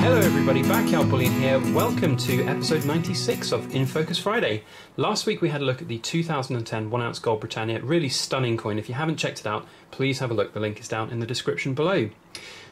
Hello everybody, Backyard Bullion here. Welcome to episode 96 of In Focus Friday. Last week we had a look at the 2010 1 ounce gold Britannia, really stunning coin. If you haven't checked it out, please have a look. The link is down in the description below.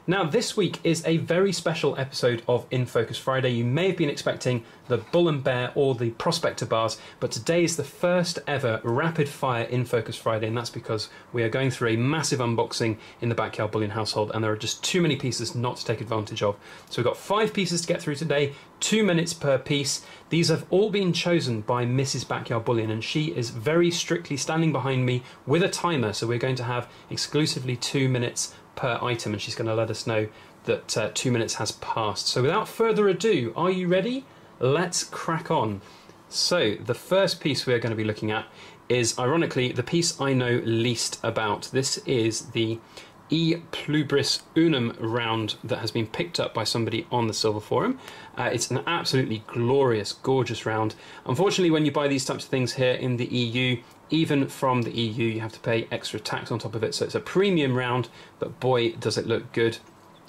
Now this week is a very special episode of In Focus Friday. You may have been expecting the Bull and Bear or the Prospector bars, but today is the first ever rapid fire In Focus Friday, and that's because we are going through a massive unboxing in the Backyard Bullion household, and there are just too many pieces not to take advantage of. So we've got 5 pieces to get through today, 2 minutes per piece. These have all been chosen by Mrs Backyard Bullion, and she is very strictly standing behind me with a timer, so we're going to have exclusively 2 minutes per item, and she's going to let us know that 2 minutes has passed. So without further ado, are you ready? Let's crack on. So the first piece we're going to be looking at is, ironically, the piece I know least about. This is the E Pluribus Unum round that has been picked up by somebody on the Silver Forum. It's an absolutely glorious, gorgeous round. Unfortunately, when you buy these types of things here in the EU, even from the EU, you have to pay extra tax on top of it, so it's a premium round, but boy does it look good.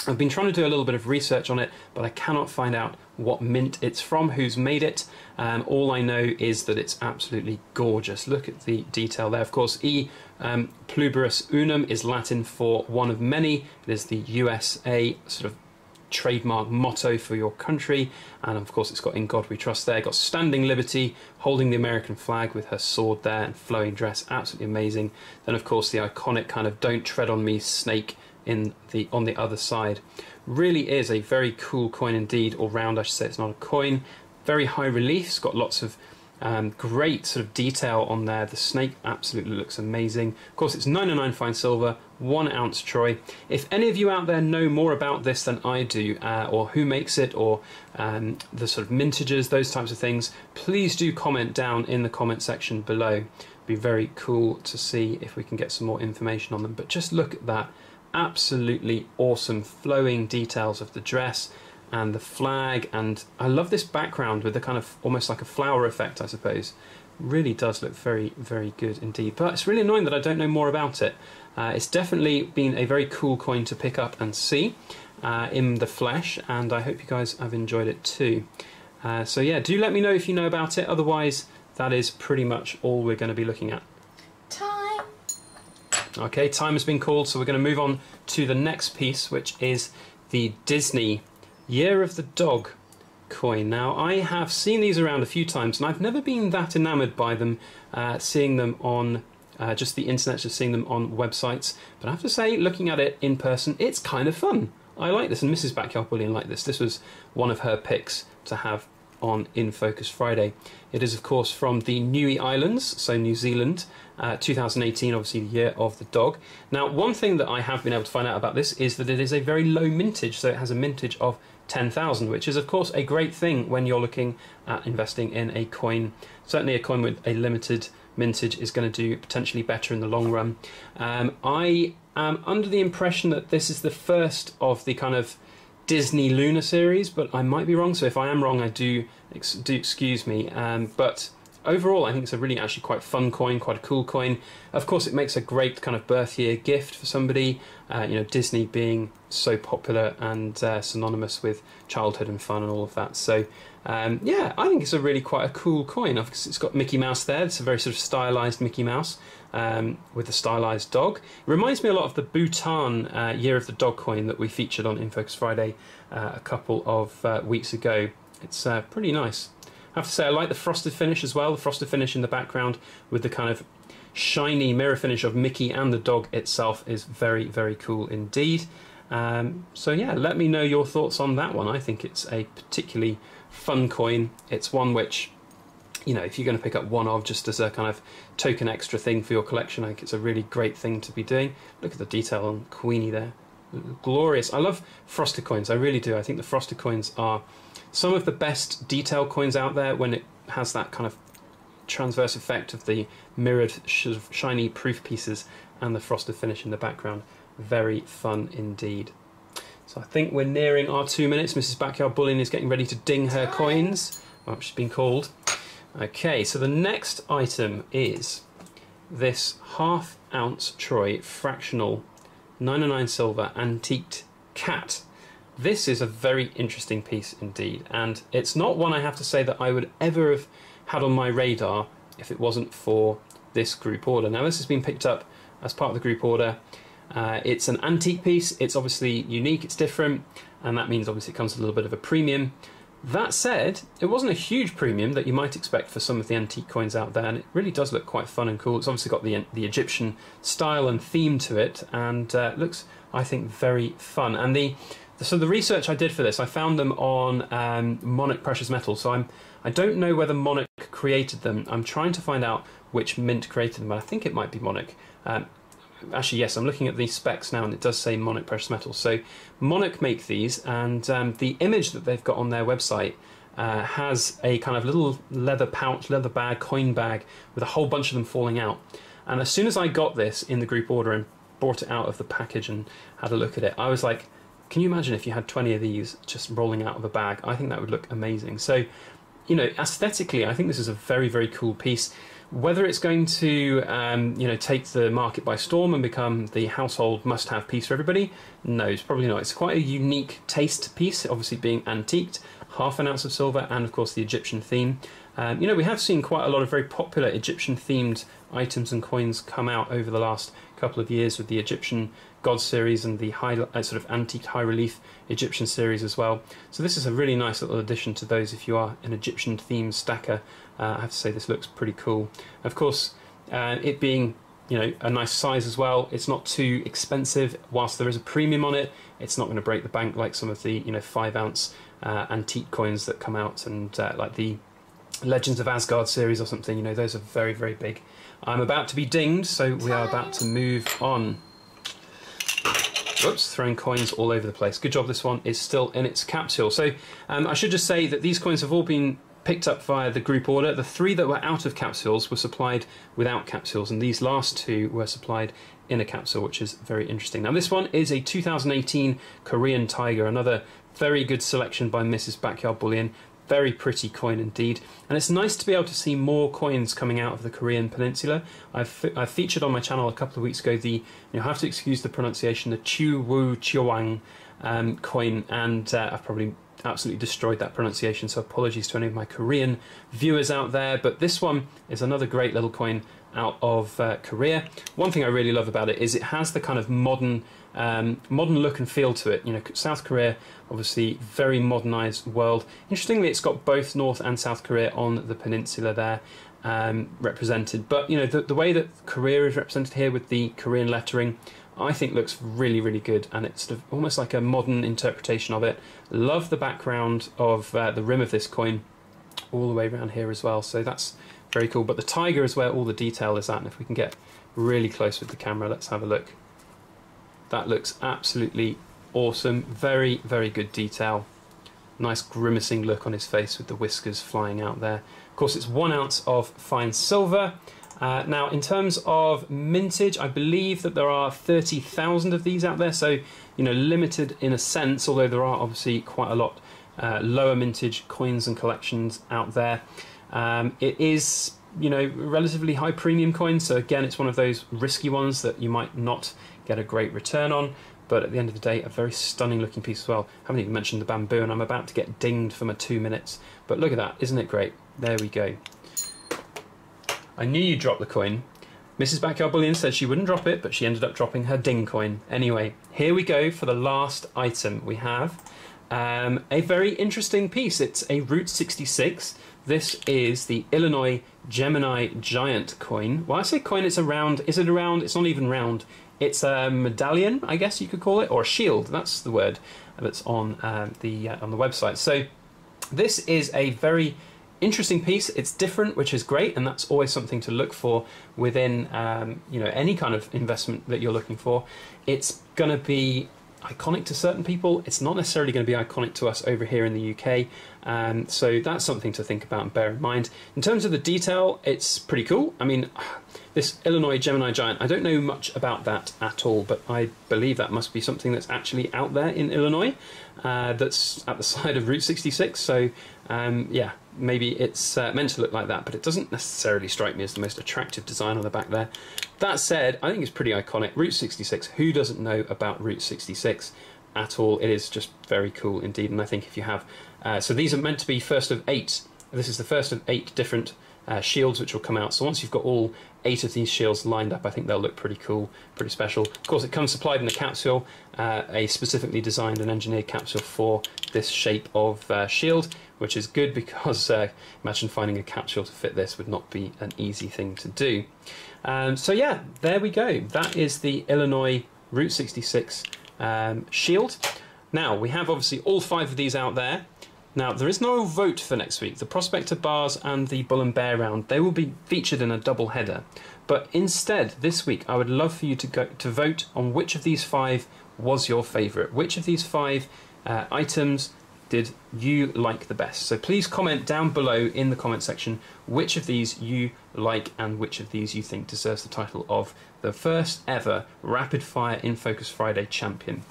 I've been trying to do a little bit of research on it, but I cannot find out what mint it's from, who's made it. All I know is that it's absolutely gorgeous. Look at the detail there. Of course, E Pluribus Unum is Latin for one of many. It is the USA sort of trademark motto for your country, and of course it's got "In God We Trust" there. Got standing liberty, holding the American flag with her sword there, and flowing dress, absolutely amazing. Then of course the iconic kind of "Don't tread on me" snake on the other side. Really is a very cool coin indeed, or round I should say. It's not a coin. Very high relief. It's got lots of great sort of detail on there. The snake absolutely looks amazing. Of course it's 909 fine silver, 1 ounce troy. If any of you out there know more about this than I do, or who makes it, or the sort of mintages, those types of things, please do comment down in the comment section below. It'd be very cool to see if we can get some more information on them. But just look at that, absolutely awesome flowing details of the dress and the flag, and I love this background with the kind of almost like a flower effect, I suppose. Really does look very, very good indeed. But it's really annoying that I don't know more about it. It's definitely been a very cool coin to pick up and see in the flesh, and I hope you guys have enjoyed it too. So yeah, do let me know if you know about it. Otherwise, that is pretty much all we're going to be looking at. Time. Okay, time has been called, so we're going to move on to the next piece, which is the Disney Year of the Dog coin. Now, I have seen these around a few times, and I've never been that enamoured by them, seeing them on just the internet, just seeing them on websites. But I have to say, looking at it in person, it's kind of fun. I like this, and Mrs Backyard Bullion liked this. This was one of her picks to have on In Focus Friday. It is, of course, from the Niue Islands, so New Zealand, 2018, obviously the year of the dog. Now, one thing that I have been able to find out about this is that it is a very low mintage, so it has a mintage of 10,000, which is, of course, a great thing when you're looking at investing in a coin. Certainly a coin with a limited mintage is going to do potentially better in the long run. I am under the impression that this is the first of the kind of Disney Luna series, but I might be wrong, so if I am wrong, I do excuse me. But overall, I think it's a really actually quite fun coin, quite a cool coin. Of course, it makes a great kind of birth year gift for somebody, you know, Disney being so popular and synonymous with childhood and fun and all of that. So yeah, I think it's a really quite a cool coin. It's got Mickey Mouse there. It's a very sort of stylized Mickey Mouse with a stylized dog. It reminds me a lot of the Bhutan Year of the Dog coin that we featured on In Focus Friday a couple of weeks ago. It's pretty nice. I have to say I like the frosted finish as well. The frosted finish in the background with the kind of shiny mirror finish of Mickey and the dog itself is very, very cool indeed. So yeah, let me know your thoughts on that one. I think it's a particularly fun coin. It's one which, you know, if you're going to pick up one of just as a kind of token extra thing for your collection, I think it's a really great thing to be doing. Look at the detail on Queenie there. Glorious. I love frosted coins, I really do. I think the frosted coins are some of the best detail coins out there when it has that kind of transverse effect of the mirrored shiny proof pieces and the frosted finish in the background. Very fun indeed. So I think we're nearing our 2 minutes. Mrs Backyard Bullion is getting ready to ding her coins. Well, she's been called. Okay, so the next item is this ½ ounce troy fractional 909 silver antiqued cat. This is a very interesting piece indeed, and it's not one I have to say that I would ever have had on my radar if it wasn't for this group order. Now this has been picked up as part of the group order. It's an antique piece, it's obviously unique, it's different, and that means obviously it comes with a little bit of a premium. That said, it wasn't a huge premium that you might expect for some of the antique coins out there, and it really does look quite fun and cool. It's obviously got the Egyptian style and theme to it, and looks, I think, very fun. And so the research I did for this, I found them on Monarch Precious Metals. So I don't know whether Monarch created them. I'm trying to find out which mint created them, but I think it might be Monarch. Actually, yes, I'm looking at these specs now, and it does say Monarch Precious Metals. So Monarch make these, and the image that they've got on their website has a kind of little leather pouch, leather bag, coin bag, with a whole bunch of them falling out. And as soon as I got this in the group order and brought it out of the package and had a look at it, I was like, can you imagine if you had 20 of these just rolling out of a bag? I think that would look amazing. So, you know, aesthetically, I think this is a very, very cool piece. Whether it's going to, you know, take the market by storm and become the household must-have piece for everybody, no, it's probably not. It's quite a unique taste piece, obviously being antiqued, 1/2 ounce of silver, and of course the Egyptian theme. You know, we have seen quite a lot of very popular Egyptian-themed items and coins come out over the last couple of years with the Egyptian God series and the sort of antique high-relief Egyptian series as well. So this is a really nice little addition to those if you are an Egyptian-themed stacker. I have to say this looks pretty cool. Of course, it being, you know, a nice size as well, it's not too expensive. Whilst there is a premium on it, it's not going to break the bank like some of the, you know, 5 ounce antique coins that come out, and like the Legends of Asgard series or something. You know, those are very, very big. I'm about to be dinged, so we are about to move on. Whoops, throwing coins all over the place. Good job, this one is still in its capsule. So I should just say that these coins have all been picked up via the group order. The 3 that were out of capsules were supplied without capsules, and these last 2 were supplied in a capsule, which is very interesting. Now this one is a 2018 Korean Tiger, another very good selection by Mrs Backyard Bullion. Very pretty coin indeed, and it's nice to be able to see more coins coming out of the Korean peninsula. I've featured on my channel a couple of weeks ago the, you'll have to excuse the pronunciation, the Chu Wu Chiawang coin, and I've probably absolutely destroyed that pronunciation, so apologies to any of my Korean viewers out there. But this one is another great little coin out of Korea. One thing I really love about it is it has the kind of modern look and feel to it. You know, South Korea, obviously very modernized world. Interestingly, it's got both North and South Korea on the peninsula there represented. But you know, the way that Korea is represented here with the Korean lettering, I think looks really, really good, and it's sort of almost like a modern interpretation of it. Love the background of the rim of this coin all the way around here as well, so that's very cool. But the tiger is where all the detail is at, and if we can get really close with the camera, let's have a look. That looks absolutely awesome. Very, very good detail. Nice grimacing look on his face with the whiskers flying out there. Of course, it's 1 ounce of fine silver. Now, in terms of mintage, I believe that there are 30,000 of these out there, so, you know, limited in a sense, although there are obviously quite a lot lower mintage coins and collections out there. It is, you know, relatively high premium coin, so again, it's one of those risky ones that you might not get a great return on, but at the end of the day, a very stunning looking piece as well. I haven't even mentioned the bamboo, and I'm about to get dinged for my 2 minutes, but look at that, isn't it great? There we go. I knew you'd drop the coin. Mrs Backyard Bullion said she wouldn't drop it, but she ended up dropping her ding coin. Anyway, here we go for the last item. We have a very interesting piece. It's a Route 66. This is the Illinois Gemini Giant coin. Well, I say coin, it's a round. Is it a round? It's not even round. It's a medallion, I guess you could call it, or a shield. That's the word that's on the website. So this is a very interesting piece. It's different, which is great, and that's always something to look for within you know, any kind of investment that you're looking for. It's going to be iconic to certain people. It's not necessarily going to be iconic to us over here in the UK, so that's something to think about and bear in mind. In terms of the detail, it's pretty cool. I mean, this Illinois Gemini Giant, I don't know much about that at all, but I believe that must be something that's actually out there in Illinois, that's at the side of Route 66, so yeah, maybe it's meant to look like that, but it doesn't necessarily strike me as the most attractive design on the back there. That said, I think it's pretty iconic. Route 66, who doesn't know about Route 66? at all. It is just very cool indeed, and I think if you have... so these are meant to be first of 8. This is the first of 8 different shields which will come out. So once you've got all 8 of these shields lined up, I think they'll look pretty cool, pretty special. Of course, it comes supplied in a capsule, a specifically designed and engineered capsule for this shape of shield, which is good because imagine finding a capsule to fit this would not be an easy thing to do. So yeah, there we go. That is the Illinois Route 66 shield. Now, we have obviously all 5 of these out there. Now, there is no vote for next week. The Prospector Bars and the Bull and Bear round, they will be featured in a double header. But instead, this week, I would love for you to vote on which of these 5 was your favourite. Which of these 5 items did you like the best? So please comment down below in the comment section which of these you like and which of these you think deserves the title of the first ever Rapid Fire In Focus Friday champion.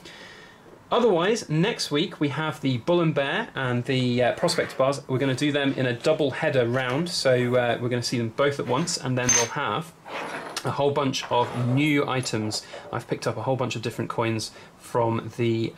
Otherwise, next week we have the Bull and Bear and the Prospector Bars. We're going to do them in a double header round, so we're going to see them both at once, and then we'll have a whole bunch of new items. I've picked up a whole bunch of different coins from the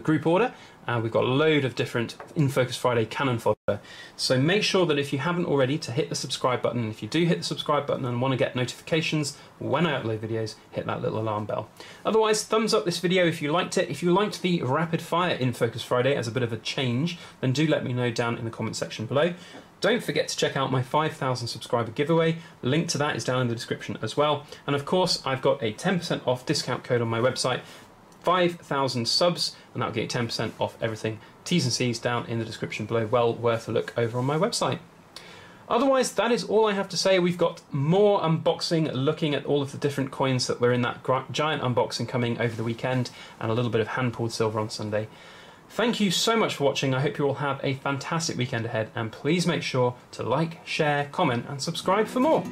group order, and we've got a load of different In Focus Friday cannon fodder. So make sure that if you haven't already, to hit the subscribe button. And if you do hit the subscribe button and want to get notifications when I upload videos, hit that little alarm bell. Otherwise, thumbs up this video if you liked it. If you liked the Rapid Fire In Focus Friday as a bit of a change, then do let me know down in the comment section below. Don't forget to check out my 5,000 subscriber giveaway. Link to that is down in the description as well. And of course, I've got a 10% off discount code on my website, 5,000 subs, and that'll get you 10% off everything. T's and C's down in the description below. Well worth a look over on my website. Otherwise, that is all I have to say. We've got more unboxing, looking at all of the different coins that were in that giant unboxing coming over the weekend, and a little bit of hand-pulled silver on Sunday. Thank you so much for watching. I hope you all have a fantastic weekend ahead, and please make sure to like, share, comment and subscribe for more.